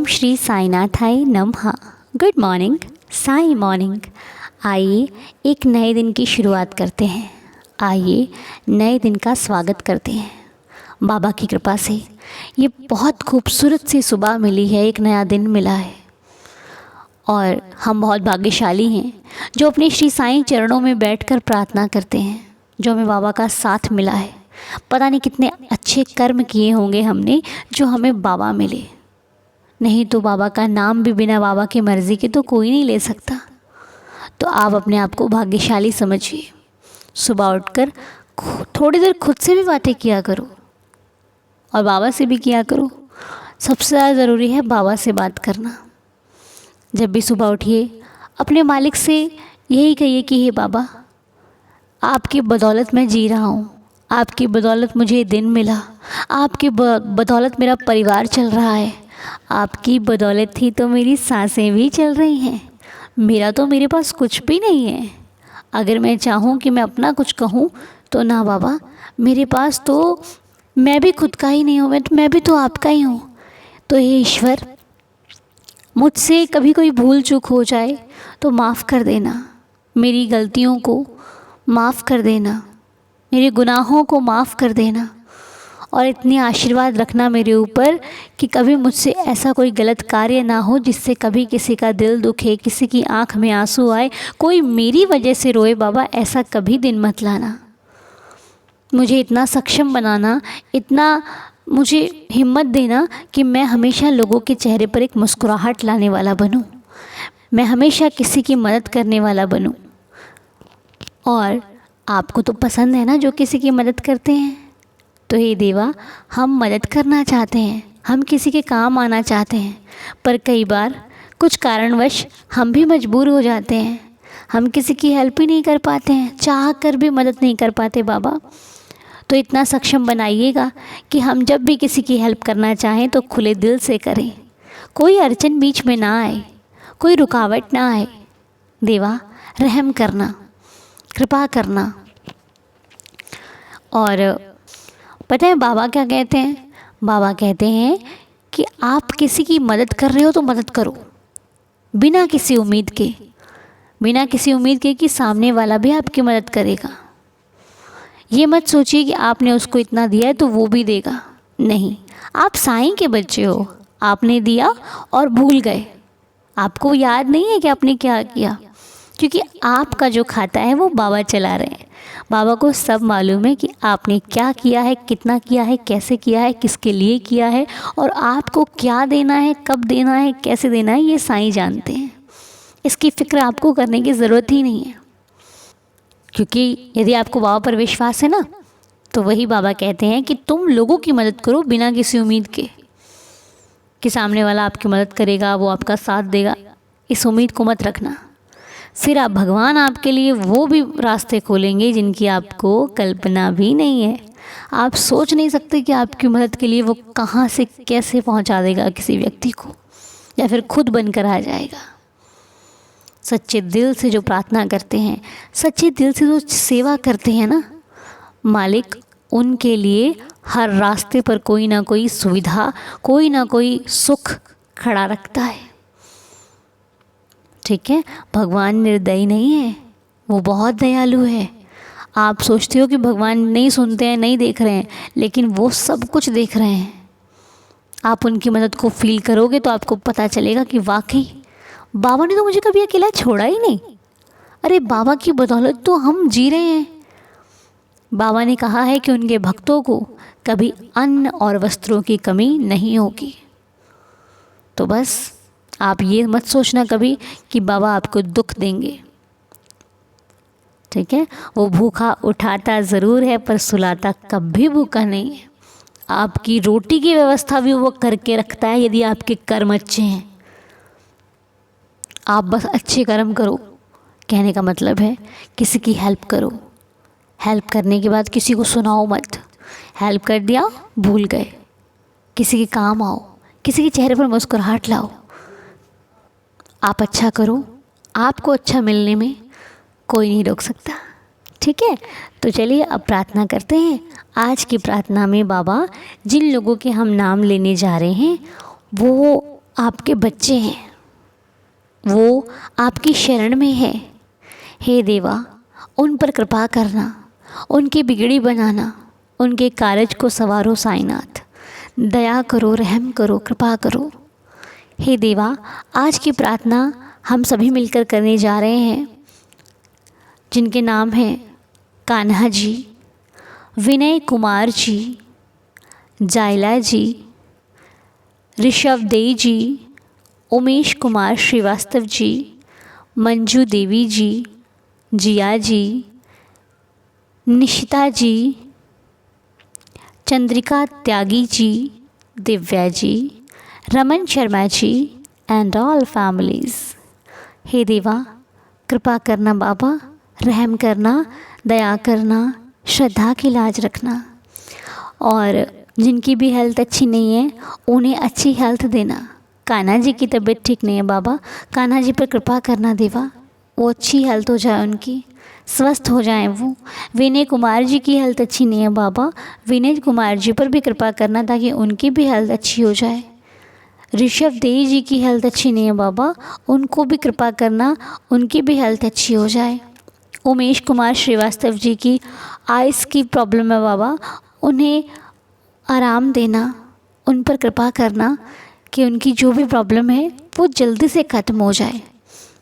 ओम श्री साईनाथाय नमः। Good morning, Sai morning. आइए एक नए दिन की शुरुआत करते हैं। आइए नए दिन का स्वागत करते हैं। बाबा की कृपा से ये बहुत खूबसूरत सी सुबह मिली है, एक नया दिन मिला है और हम बहुत भाग्यशाली हैं जो अपने श्री साईं चरणों में बैठकर प्रार्थना करते हैं, जो हमें बाबा का साथ मिला है। पता नहीं कितने अच्छे कर्म किए होंगे हमने जो हमें बाबा मिले। नहीं तो बाबा का नाम भी बिना बाबा की मर्ज़ी के तो कोई नहीं ले सकता। तो आप अपने आप को भाग्यशाली समझिए। सुबह उठकर थोड़ी देर खुद से भी बातें किया करो और बाबा से भी किया करो। सबसे ज़्यादा ज़रूरी है बाबा से बात करना। जब भी सुबह उठिए अपने मालिक से यही कहिए कि हे बाबा, आपकी बदौलत मैं जी रहा हूँ, आपकी बदौलत मुझे ये दिन मिला, आपकी बदौलत मेरा परिवार चल रहा है, आपकी बदौलत ही तो मेरी सांसें भी चल रही हैं। मेरा तो मेरे पास कुछ भी नहीं है। अगर मैं चाहूँ कि मैं अपना कुछ कहूँ तो ना बाबा, मेरे पास तो मैं भी खुद का ही नहीं हूँ, मैं भी तो आपका ही हूँ। तो हे ईश्वर, मुझसे कभी कोई भूल चूक हो जाए तो माफ़ कर देना, मेरी गलतियों को माफ़ कर देना, मेरे गुनाहों को माफ़ कर देना और इतनी आशीर्वाद रखना मेरे ऊपर कि कभी मुझसे ऐसा कोई गलत कार्य ना हो जिससे कभी किसी का दिल दुखे, किसी की आंख में आंसू आए, कोई मेरी वजह से रोए। बाबा ऐसा कभी दिन मत लाना। मुझे इतना सक्षम बनाना, इतना मुझे हिम्मत देना कि मैं हमेशा लोगों के चेहरे पर एक मुस्कुराहट लाने वाला बनूं, मैं हमेशा किसी की मदद करने वाला बनूं। और आपको तो पसंद है ना जो किसी की मदद करते हैं। तो हे देवा, हम मदद करना चाहते हैं, हम किसी के काम आना चाहते हैं, पर कई बार कुछ कारणवश हम भी मजबूर हो जाते हैं। हम किसी की हेल्प ही नहीं कर पाते हैं, चाह कर भी मदद नहीं कर पाते बाबा। तो इतना सक्षम बनाइएगा कि हम जब भी किसी की हेल्प करना चाहें तो खुले दिल से करें, कोई अड़चन बीच में ना आए, कोई रुकावट ना आए। देवा रहम करना, कृपा करना। और पता है बाबा क्या कहते हैं? बाबा कहते हैं कि आप किसी की मदद कर रहे हो तो मदद करो बिना किसी उम्मीद के, बिना किसी उम्मीद के कि सामने वाला भी आपकी मदद करेगा। ये मत सोचिए कि आपने उसको इतना दिया है तो वो भी देगा। नहीं, आप साईं के बच्चे हो, आपने दिया और भूल गए, आपको याद नहीं है कि आपने क्या किया, क्योंकि आपका जो खाता है वो बाबा चला रहे हैं। बाबा को सब मालूम है कि आपने क्या किया है, कितना किया है, कैसे किया है, किसके लिए किया है और आपको क्या देना है, कब देना है, कैसे देना है, ये साईं जानते हैं। इसकी फ़िक्र आपको करने की ज़रूरत ही नहीं है, क्योंकि यदि आपको बाबा पर विश्वास है ना, तो वही बाबा कहते हैं कि तुम लोगों की मदद करो बिना किसी उम्मीद के कि सामने वाला आपकी मदद करेगा, वो आपका साथ देगा। इस उम्मीद को मत रखना। फिर आप भगवान आपके लिए वो भी रास्ते खोलेंगे जिनकी आपको कल्पना भी नहीं है। आप सोच नहीं सकते कि आपकी मदद के लिए वो कहाँ से कैसे पहुँचा देगा किसी व्यक्ति को, या फिर खुद बनकर आ जाएगा। सच्चे दिल से जो प्रार्थना करते हैं, सच्चे दिल से जो सेवा करते हैं ना, मालिक उनके लिए हर रास्ते पर कोई ना कोई सुविधा, कोई ना कोई सुख खड़ा रखता है। ठीक है, भगवान निर्दयी नहीं है, वो बहुत दयालु है। आप सोचते हो कि भगवान नहीं सुनते हैं, नहीं देख रहे हैं, लेकिन वो सब कुछ देख रहे हैं। आप उनकी मदद को फील करोगे तो आपको पता चलेगा कि वाकई बाबा ने तो मुझे कभी अकेला छोड़ा ही नहीं। अरे बाबा की बदौलत तो हम जी रहे हैं। बाबा ने कहा है कि उनके भक्तों को कभी अन्न और वस्त्रों की कमी नहीं होगी। तो बस आप ये मत सोचना कभी कि बाबा आपको दुख देंगे। ठीक है, वो भूखा उठाता ज़रूर है पर सुलाता कभी भूखा नहीं है। आपकी रोटी की व्यवस्था भी वो करके रखता है यदि आपके कर्म अच्छे हैं। आप बस अच्छे कर्म करो। कहने का मतलब है किसी की हेल्प करो। हेल्प करने के बाद किसी को सुनाओ मत। हेल्प कर दिया, भूल गए। किसी के काम आओ, किसी के चेहरे पर मुस्कुराहट लाओ। आप अच्छा करो, आपको अच्छा मिलने में कोई नहीं रोक सकता। ठीक है, तो चलिए अब प्रार्थना करते हैं। आज की प्रार्थना में बाबा जिन लोगों के हम नाम लेने जा रहे हैं वो आपके बच्चे हैं, वो आपकी शरण में है। हे देवा, उन पर कृपा करना, उनकी बिगड़ी बनाना, उनके कारज को संवारो साईनाथ। दया करो, रहम करो, कृपा करो। हे देवा, आज की प्रार्थना हम सभी मिलकर करने जा रहे हैं, जिनके नाम हैं कान्हा जी, विनय कुमार जी, जायला जी, ऋषभ देई जी, उमेश कुमार श्रीवास्तव जी, मंजू देवी जी, जिया जी, निशिता जी, Chandrika Tyagi ji, Divya ji, Raman Sharma ji and all families. हे देवा, कृपा करना बाबा, रहम करना, दया करना, श्रद्धा की लाज रखना, और जिनकी भी हेल्थ अच्छी नहीं है उन्हें अच्छी हेल्थ देना। कान्हा जी की तबीयत ठीक नहीं है बाबा, कान्हा जी पर कृपा करना देवा, वो अच्छी हेल्थ हो जाए, उनकी स्वस्थ हो जाएं वो। विनय कुमार जी की हेल्थ अच्छी नहीं है बाबा, विनय कुमार जी पर भी कृपा करना ताकि उनकी भी हेल्थ अच्छी हो जाए। ऋषभ देई जी की हेल्थ अच्छी नहीं है बाबा, उनको भी कृपा करना, उनकी भी हेल्थ अच्छी हो जाए। उमेश कुमार श्रीवास्तव जी की आइस की प्रॉब्लम है बाबा, उन्हें आराम देना, उन पर कृपा करना कि उनकी जो भी प्रॉब्लम है वो जल्दी से ख़त्म हो जाए।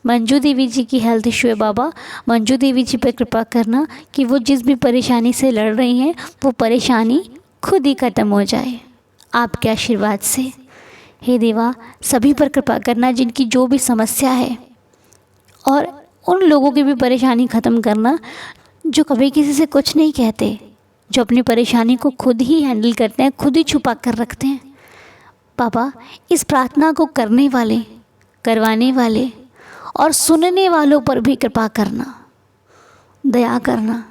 मंजू देवी जी की हेल्थ इशू है बाबा, मंजू देवी जी पर कृपा करना कि वो जिस भी परेशानी से लड़ रही हैं वो परेशानी खुद ही ख़त्म हो जाए आपके आशीर्वाद से। हे देवा, सभी पर कृपा करना जिनकी जो भी समस्या है, और उन लोगों की भी परेशानी ख़त्म करना जो कभी किसी से कुछ नहीं कहते, जो अपनी परेशानी को खुद ही हैंडल करते हैं, खुद ही छुपा कर रखते हैं। बाबा, इस प्रार्थना को करने वाले, करवाने वाले और सुनने वालों पर भी कृपा करना, दया करना,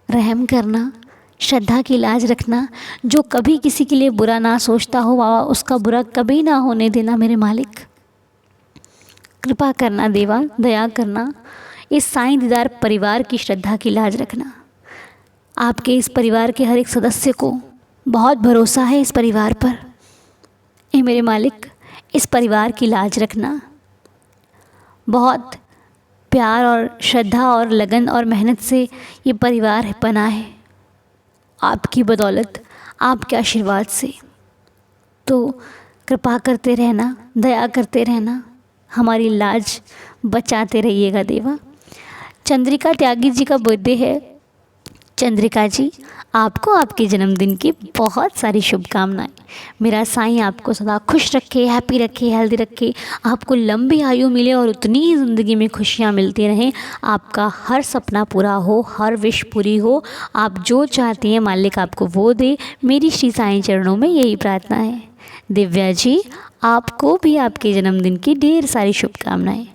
रहम करना, श्रद्धा की लाज रखना। जो कभी किसी के लिए बुरा ना सोचता हो बाबा, उसका बुरा कभी ना होने देना मेरे मालिक। कृपा करना देवा, दया करना। इस साईं दीदार परिवार की श्रद्धा की लाज रखना। आपके इस परिवार के हर एक सदस्य को बहुत भरोसा है इस परिवार पर। ए मेरे मालिक, इस परिवार की लाज रखना। बहुत प्यार और श्रद्धा और लगन और मेहनत से ये परिवार बना है, आपकी बदौलत, आपके आशीर्वाद से। तो कृपा करते रहना, दया करते रहना, हमारी लाज बचाते रहिएगा देवा। चंद्रिका त्यागी जी का बर्थडे है। चंद्रिका जी, आपको आपके जन्मदिन की बहुत सारी शुभकामनाएं। मेरा साईं आपको सदा खुश रखे, हैप्पी रखे, हेल्दी रखे, आपको लंबी आयु मिले और उतनी ही ज़िंदगी में खुशियां मिलती रहें। आपका हर सपना पूरा हो, हर विश पूरी हो, आप जो चाहती हैं मालिक आपको वो दे। मेरी श्री साईं चरणों में यही प्रार्थना है। दिव्या जी, आपको भी आपके जन्मदिन की ढेर सारी शुभकामनाएं।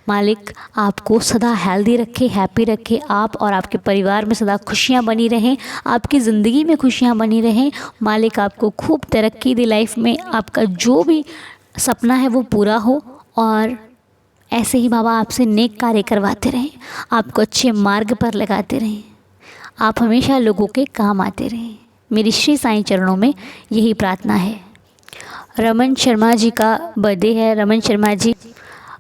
मालिक आपको सदा हेल्दी रखे, हैप्पी रखे, आप और आपके परिवार में सदा खुशियां बनी रहें, आपकी ज़िंदगी में खुशियां बनी रहें। मालिक आपको खूब तरक्की दे लाइफ में, आपका जो भी सपना है वो पूरा हो, और ऐसे ही बाबा आपसे नेक कार्य करवाते रहें, आपको अच्छे मार्ग पर लगाते रहें, आप हमेशा लोगों के काम आते रहें। मेरी श्री साईं चरणों में यही प्रार्थना है। रमन शर्मा जी का बर्थडे है। रमन शर्मा जी,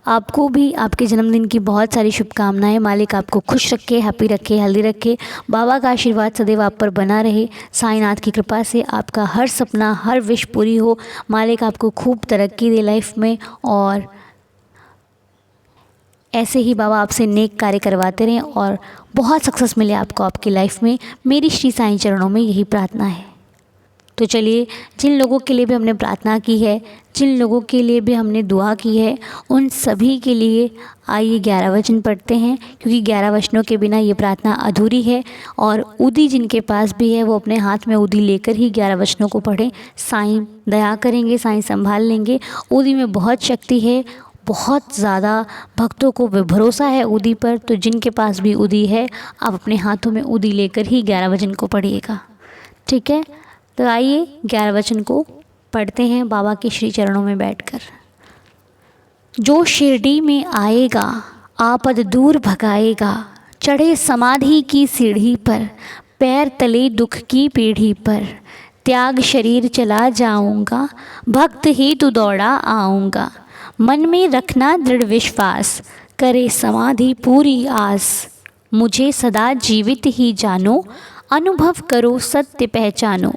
आपको भी आपके जन्मदिन की बहुत सारी शुभकामनाएं। मालिक आपको खुश रखे, हैप्पी रखे, हेल्दी रखे, बाबा का आशीर्वाद सदैव आप पर बना रहे। साईनाथ की कृपा से आपका हर सपना, हर विश पूरी हो। मालिक आपको खूब तरक्की दे लाइफ में, और ऐसे ही बाबा आपसे नेक कार्य करवाते रहें और बहुत सक्सेस मिले आपको आपकी लाइफ में। मेरी श्री साईं चरणों में यही प्रार्थना है। तो चलिए, जिन लोगों के लिए भी हमने प्रार्थना की है, जिन लोगों के लिए भी हमने दुआ की है, उन सभी के लिए आइए 11 वचन पढ़ते हैं, क्योंकि 11 वचनों के बिना ये प्रार्थना अधूरी है। और उदी जिनके पास भी है वो अपने हाथ में उदी लेकर ही 11 वचनों को पढ़ें। साईं दया करेंगे, साईं संभाल लेंगे। उदी में बहुत शक्ति है, बहुत ज़्यादा भक्तों को भरोसा है उदी पर। तो जिनके पास भी उदी है, आप अपने हाथों में उदी लेकर ही 11 वचन को पढ़िएगा, ठीक है। तो आइए 11 वचन को पढ़ते हैं बाबा के श्री चरणों में बैठकर। जो शिरडी में आएगा आपद दूर भगाएगा, चढ़े समाधि की सीढ़ी पर, पैर तले दुख की पीढ़ी पर, त्याग शरीर चला जाऊंगा, भक्त ही तू दौड़ा आऊँगा, मन में रखना दृढ़ विश्वास, करे समाधि पूरी आस। मुझे सदा जीवित ही जानो, अनुभव करो सत्य पहचानो।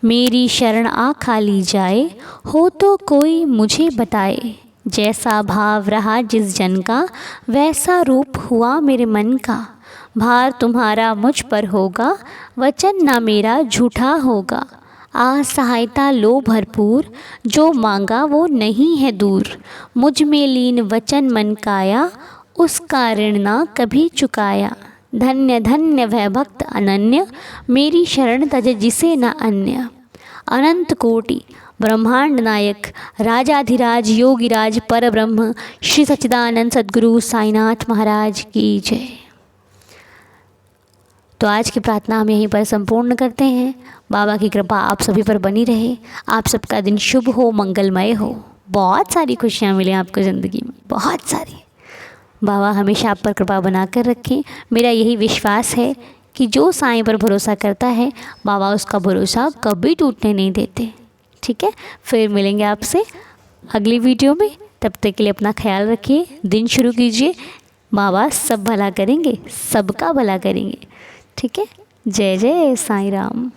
मेरी शरण आ खाली जाए, हो तो कोई मुझे बताए। जैसा भाव रहा जिस जन का, वैसा रूप हुआ मेरे मन का। भार तुम्हारा मुझ पर होगा, वचन ना मेरा झूठा होगा। आ सहायता लो भरपूर, जो मांगा वो नहीं है दूर। मुझ में लीन वचन मन काया, उसका ऋण ना कभी चुकाया। धन्य धन्य वह भक्त अनन्य, मेरी शरण तज जिसे न अन्य। अनंत कोटि ब्रह्मांड नायक, राजाधिराज योगिराज परब्रह्म, श्री सच्चिदानंद सद्गुरु साईनाथ महाराज की जय। तो आज की प्रार्थना हम यहीं पर संपूर्ण करते हैं। बाबा की कृपा आप सभी पर बनी रहे, आप सबका दिन शुभ हो, मंगलमय हो, बहुत सारी खुशियाँ मिलें आपको ज़िंदगी में, बहुत सारी। बाबा हमेशा आप पर कृपा बना कर रखें। मेरा यही विश्वास है कि जो साईं पर भरोसा करता है, बाबा उसका भरोसा कभी टूटने नहीं देते। ठीक है, फिर मिलेंगे आपसे अगली वीडियो में। तब तक के लिए अपना ख्याल रखिए, दिन शुरू कीजिए। बाबा सब भला करेंगे, सबका भला करेंगे। ठीक है, जय जय साईं राम।